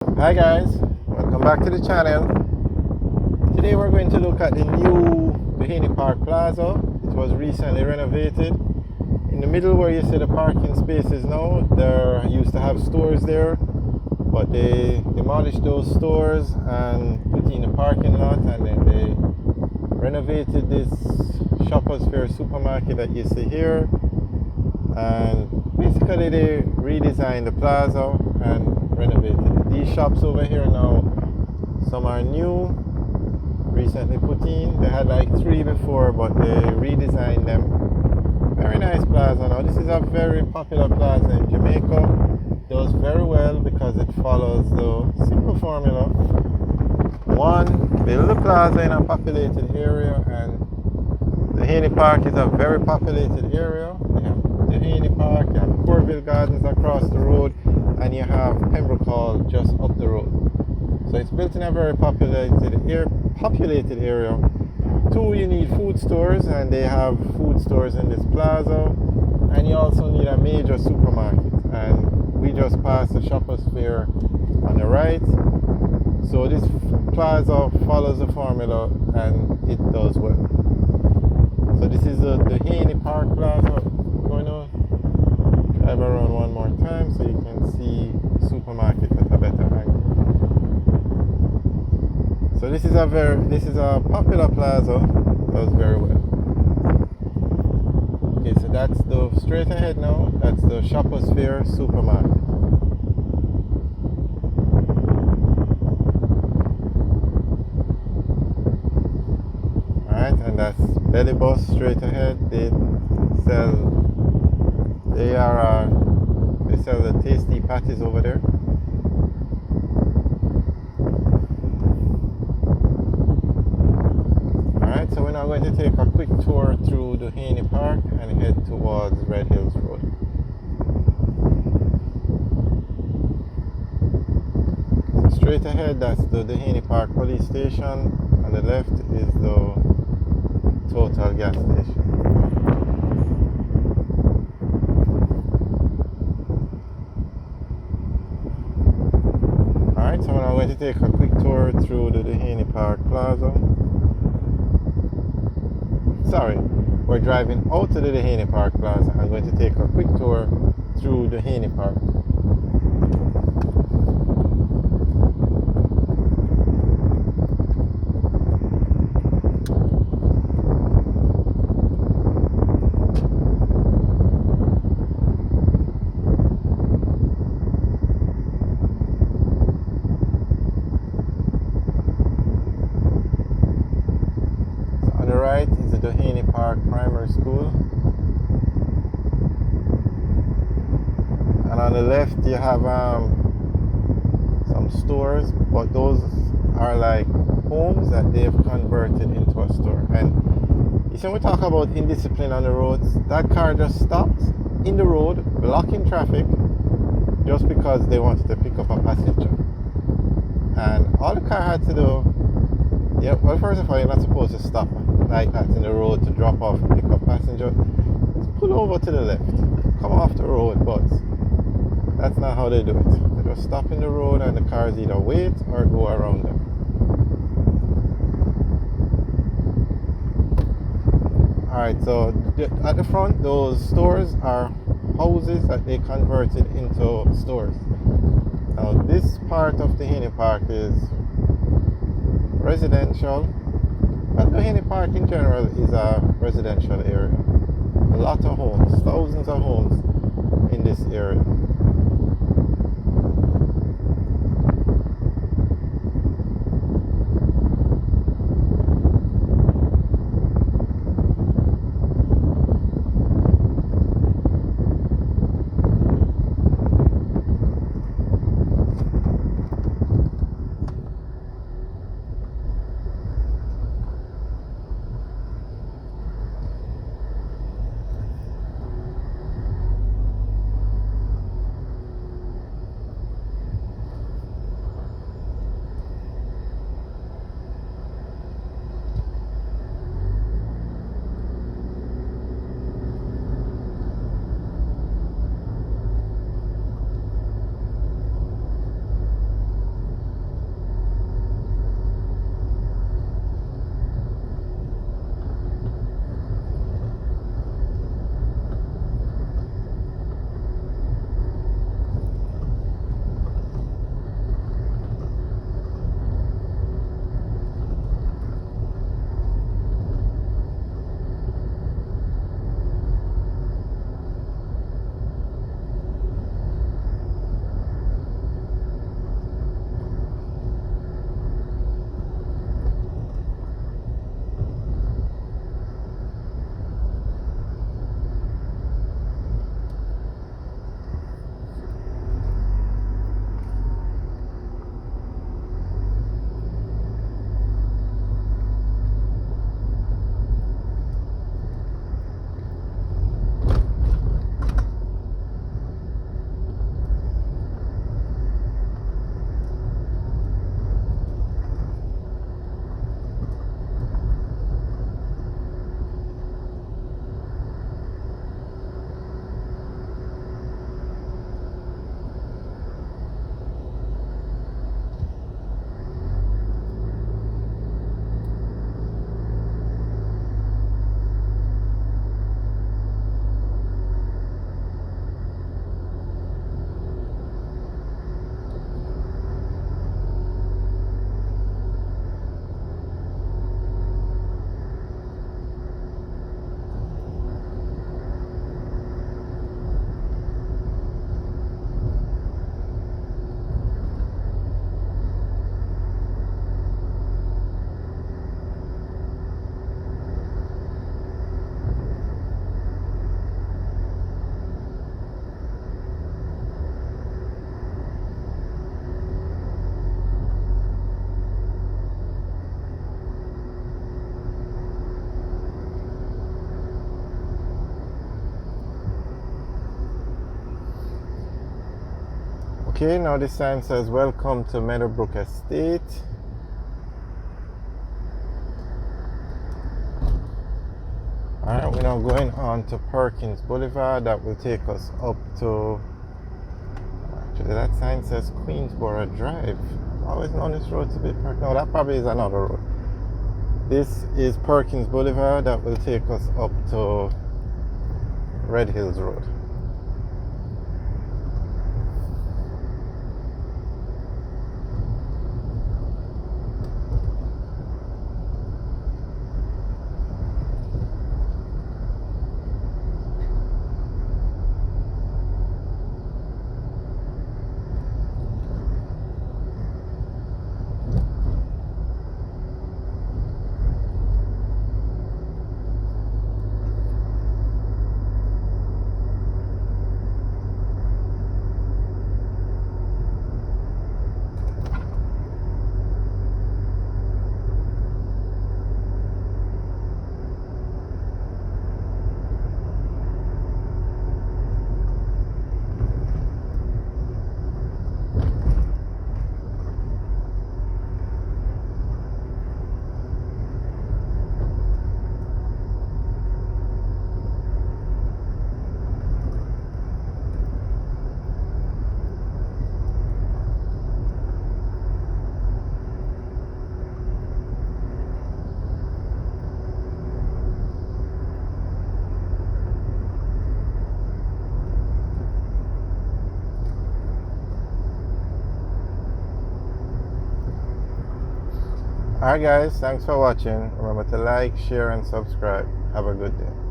Hi guys, welcome back to the channel. Today we're going to look at the new Duhaney Park Plaza. It was recently renovated. In the middle where you see the parking spaces now, there used to have stores there, but they demolished those stores and put in a parking lot, and then they renovated this Shoppers Fair supermarket that you see here, and basically they redesigned the plaza and renovated it. These shops over here now, some are new, recently put in. They had like 3 before, but they redesigned them. Very nice plaza now. This is a very popular plaza in Jamaica. Does very well because it follows the simple formula. One, build a plaza in a populated area, and Duhaney Park is a very populated area. You have Duhaney Park, you have Corville Gardens across the road, and you have Pembroke Hall just up the road. So it's built in a very populated area. 2, you need food stores, and they have food stores in this plaza. And you also need a major supermarket. And we just passed the Shoppers Fair on the right. So this plaza follows the formula, and it does well. So this is the Duhaney Park Plaza. We're going to drive around one more time so you can see the supermarket at a better angle. So this is a popular plaza. Does very well. Okay, so that's the straight ahead now. That's the Shoppers Fair supermarket. Alright, and that's Belly Bus straight ahead. They sell the tasty patties over there. Alright, so we're now going to take a quick tour through Duhaney Park and head towards Red Hills Road. So straight ahead, that's the Duhaney Park Police Station. On the left is the Total gas station. Alright, so we're now going to take a quick tour through the Duhaney Park Plaza. Sorry, we're driving out to the Duhaney Park Plaza. I'm going to take a quick tour through Duhaney Park. Is the Duhaney Park Primary School, and on the left you have some stores, but those are like homes that they've converted into a store. And you see, when we talk about indiscipline on the roads, that car just stopped in the road blocking traffic just because they wanted to pick up a passenger, and all the car had to do, yeah, well, first of all, you're not supposed to stop like that in the road to drop off and pick up passengers. Just pull over to the left, come off the road, but that's not how they do it. They just stop in the road, and the cars either wait or go around them. Alright, so at the front, those stores are houses that they converted into stores. Now, this part of the Duhaney Park is residential. But Duhaney Park in general is a residential area. A lot of homes, thousands of homes in this area. Okay, now this sign says welcome to Meadowbrook Estate. Alright, we're now going on to Perkins Boulevard. That will take us up to, actually that sign says Queensboro Drive. I've always known this road to be no, that probably is another road. This is Perkins Boulevard. That will take us up to Red Hills Road. Alright guys, thanks for watching. Remember to like, share and subscribe. Have a good day.